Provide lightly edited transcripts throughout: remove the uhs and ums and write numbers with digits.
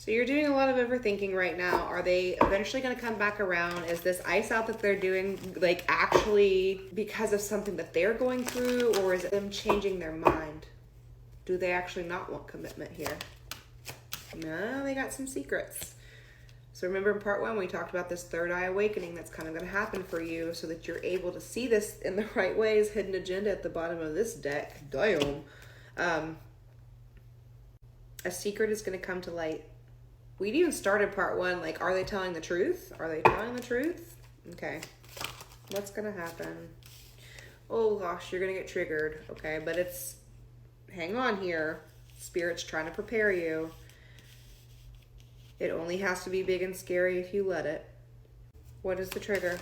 So you're doing a lot of overthinking right now. Are they eventually going to come back around? Is this ice out that they're doing like actually because of something that they're going through, or is it them changing their mind? Do they actually not want commitment here? No, they got some secrets. So remember in part 1, we talked about this third eye awakening that's kind of going to happen for you so that you're able to see this in the right ways. Hidden agenda at the bottom of this deck. Damn. A secret is going to come to light. We'd even started part 1, like, are they telling the truth? Are they telling the truth? Okay. What's going to happen? Oh gosh, you're going to get triggered. Okay, but it's, hang on here. Spirit's trying to prepare you. It only has to be big and scary if you let it. What is the trigger?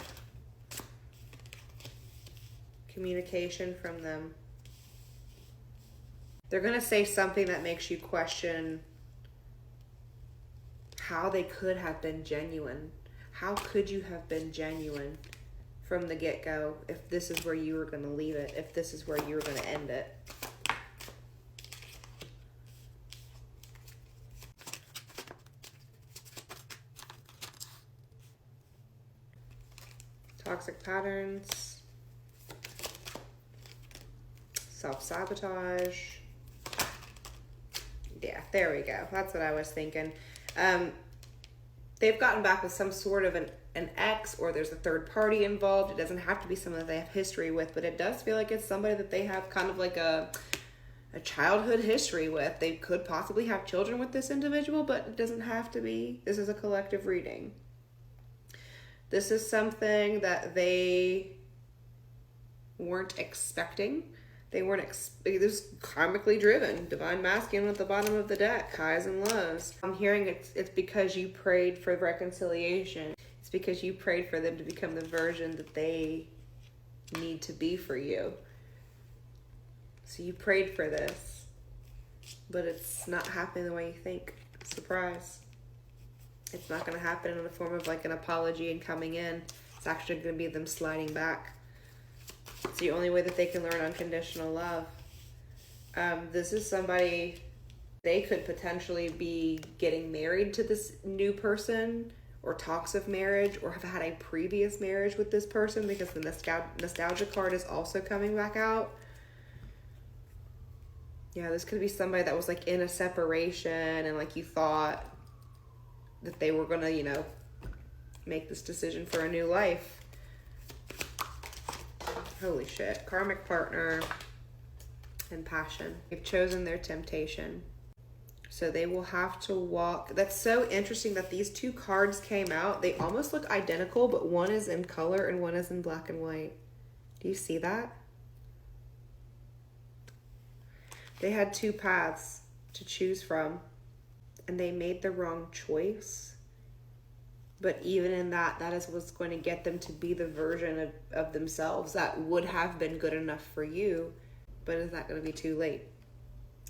Communication from them. They're going to say something that makes you question how they could have been genuine. How could you have been genuine from the get-go if this is where you were going to leave it, if this is where you were going to end it? Toxic patterns, self-sabotage. Yeah, there we go. That's what I was thinking. They've gotten back with some sort of an ex, or there's a third party involved. It doesn't have to be someone that they have history with, but it does feel like it's somebody that they have kind of like a childhood history with. They could possibly have children with this individual, but it doesn't have to be. This is a collective reading. This is something that they weren't expecting. They weren't, this is karmically driven. Divine masculine at the bottom of the deck, highs and lows. I'm hearing it's because you prayed for reconciliation. It's because you prayed for them to become the version that they need to be for you. So you prayed for this, but it's not happening the way you think. Surprise. It's not going to happen in the form of like an apology and coming in. It's actually going to be them sliding back. It's the only way that they can learn unconditional love. This is somebody, they could potentially be getting married to this new person, or talks of marriage, or have had a previous marriage with this person, because the nostalgia card is also coming back out. Yeah, this could be somebody that was like in a separation and like you thought that they were gonna, you know, make this decision for a new life. Holy shit. Karmic partner and passion. They've chosen their temptation. So they will have to walk. That's so interesting that these two cards came out. They almost look identical, but one is in color and one is in black and white. Do you see that? They had two paths to choose from, and they made the wrong choice. But even in that, that is what's going to get them to be the version of themselves that would have been good enough for you. But is that going to be too late?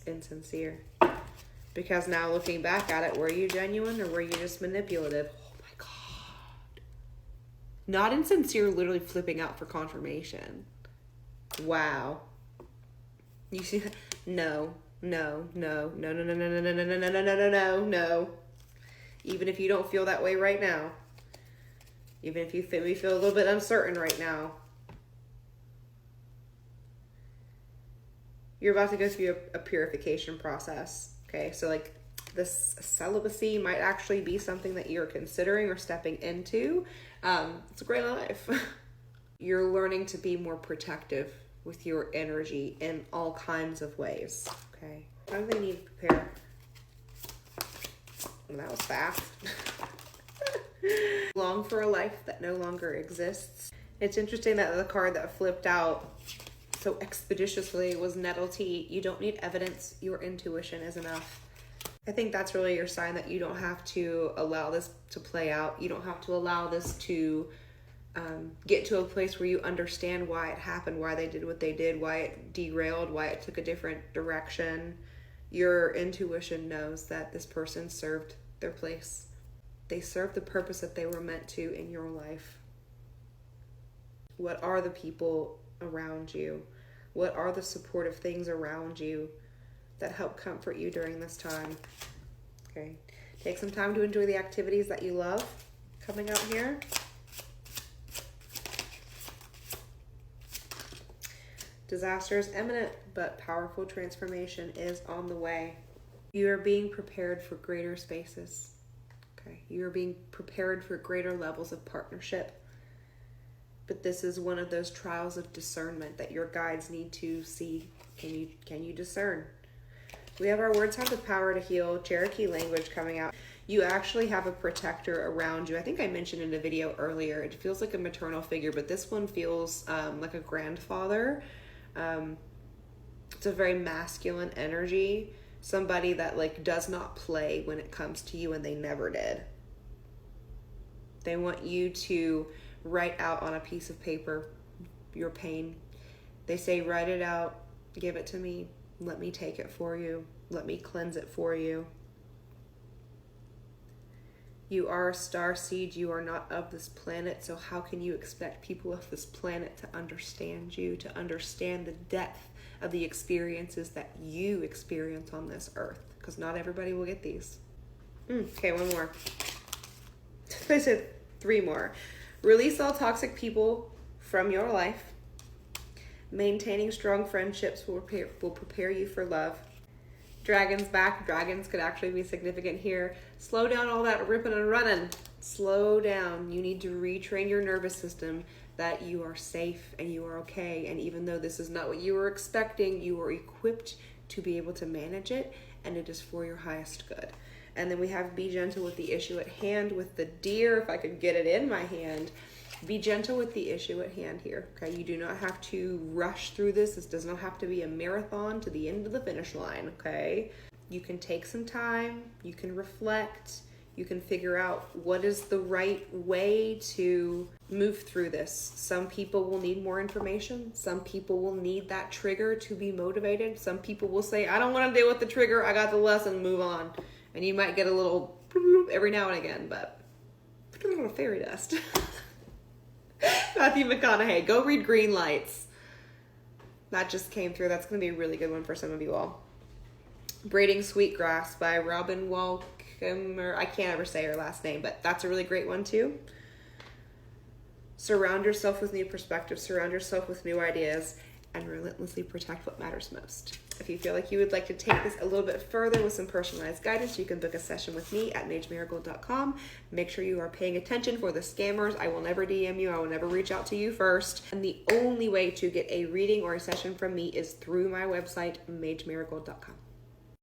Insincere. Because now looking back at it, were you genuine or were you just manipulative? Oh my God. Not insincere, literally flipping out for confirmation. Wow. You see that? No. Even if you don't feel that way right now. Even if you feel a little bit uncertain right now. You're about to go through a purification process. Okay, so like this celibacy might actually be something that you're considering or stepping into. It's a great life. You're learning to be more protective with your energy in all kinds of ways. Okay, how do they need to prepare? Well, that was fast. Long for a life that no longer exists. It's interesting that the card that flipped out so expeditiously was Nettlety. You don't need evidence. Your intuition is enough. I think that's really your sign that you don't have to allow this to play out. You don't have to allow this to get to a place where you understand why it happened, why they did what they did, why it derailed, why it took a different direction. Your intuition knows that this person served their place. They served the purpose that they were meant to in your life. What are the people around you? What are the supportive things around you that help comfort you during this time? Okay. Take some time to enjoy the activities that you love coming out here. Disaster is imminent, but powerful transformation is on the way. You are being prepared for greater spaces. Okay, you are being prepared for greater levels of partnership. But this is one of those trials of discernment that your guides need to see. Can you discern? We have our words have the power to heal, Cherokee language coming out. You actually have a protector around you. I think I mentioned in a video earlier, it feels like a maternal figure, but this one feels like a grandfather. It's a very masculine energy. Somebody that like does not play when it comes to you, and they never did. They want you to write out on a piece of paper your pain. They say, write it out, give it to me, let me take it for you, let me cleanse it for you. You are a star seed, you are not of this planet, so how can you expect people of this planet to understand you, to understand the depth of the experiences that you experience on this earth? Because not everybody will get these. Okay, one more. I said 3 more. Release all toxic people from your life. Maintaining strong friendships will prepare you for love. Dragons back. Dragons could actually be significant here. Slow down all that ripping and running. Slow down. You need to retrain your nervous system that you are safe and you are okay. And even though this is not what you were expecting, you are equipped to be able to manage it, and it is for your highest good. And then we have be gentle with the issue at hand with the deer. If I could get it in my hand, be gentle with the issue at hand here. Okay, you do not have to rush through this. This does not have to be a marathon to the end of the finish line. Okay, you can take some time, you can reflect, you can figure out what is the right way to move through this. Some people will need more information. Some people will need that trigger to be motivated. Some people will say, I don't want to deal with the trigger, I got the lesson, move on. And you might get a little every now and again, but a little fairy dust. Matthew McConaughey, go read Green Lights. That just came through. That's going to be a really good one for some of you all. Braiding Sweetgrass by Robin Walker. I can't ever say her last name, but that's a really great one too. Surround yourself with new perspectives. Surround yourself with new ideas, and relentlessly protect what matters most. If you feel like you would like to take this a little bit further with some personalized guidance, you can book a session with me at magemarigold.com. Make sure you are paying attention for the scammers. I will never DM you. I will never reach out to you first. And the only way to get a reading or a session from me is through my website, magemarigold.com.